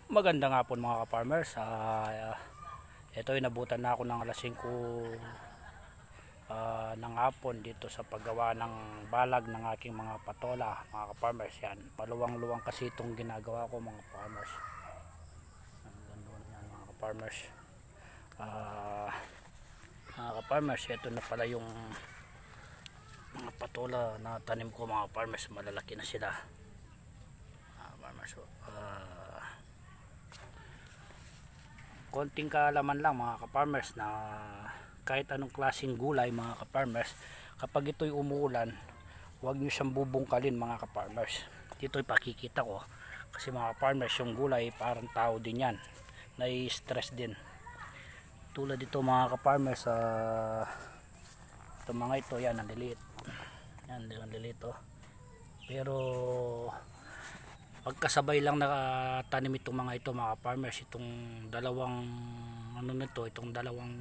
Maganda nga po mga ka-farmers. Ito ay nabutan na ako ng alas 5 ng hapon dito sa paggawa ng balag ng aking mga patola mga ka-farmers. Yan, maluwang-luwang kasi itong ginagawa ko mga farmers. Yan, mga ka-farmers. Mga ka-farmers, ito na pala yung mga patola na tanim ko mga farmers. Malalaki na sila farmers. Konting kaalaman lang mga ka-farmers na kahit anong klaseng gulay mga ka-farmers, kapag ito'y umuulan, huwag nyo siyang bubungkalin mga ka-farmers. Dito'y pakikita ko kasi mga ka-farmers, yung gulay parang tao din yan, nai-stress din. Tulad dito mga ka-farmers, ito mga ito, yan ang liliit, yan ang liliit oh. Pero pagkasabay lang nakatanim itong mga ito mga farmers, itong dalawang ano nito, itong dalawang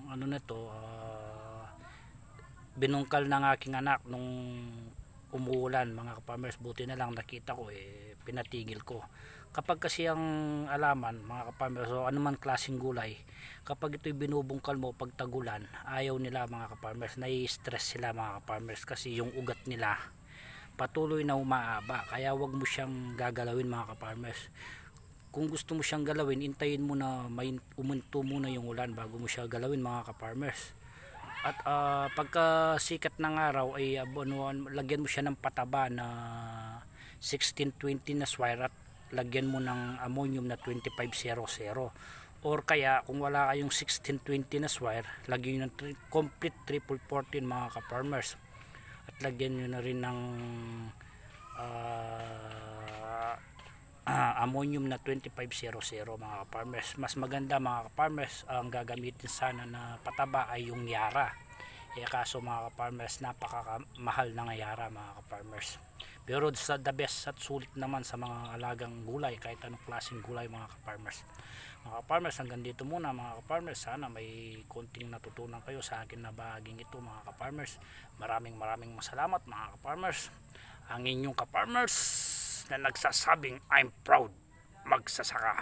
ano nito, binungkal ng aking anak nung umuulan mga farmers. Buti na lang nakita ko, pinatigil ko. Kapag kasi ang alaman mga farmers, so anuman klaseng gulay, kapag ito'y binubungkal mo pag tagulan, ayaw nila mga farmers, nai-stress sila mga farmers kasi yung ugat nila patuloy na umaaba. Kaya wag mo siyang gagalawin mga ka-farmers. Kung gusto mo siyang galawin, intayin mo na may umunto muna yung ulan bago mo siya galawin mga ka-farmers. At pagka sikat ng araw ay lagyan mo siya ng pataba na 1620 na swire at lagyan mo ng ammonium na 2500. Or kaya kung wala kayong 1620 na swire, lagyan nyo ng complete triple 14 mga ka-farmers. At lagyan nyo na rin ng ammonium na 2500 mga farmers. Mas maganda mga farmers, ang gagamitin sana na pataba ay yung Yara. Kaso mga farmers, napakamahal ng Yara mga farmers. Pero sa the best at sulit naman sa mga alagang gulay, kahit anong klaseng gulay mga farmers. Mga farmers, hanggang dito muna mga farmers. Sana may konting natutunan kayo sa akin na bahaging ito mga farmers. Maraming salamat mga farmers. Ang inyong farmers na nagsasabing I'm proud magsasaka.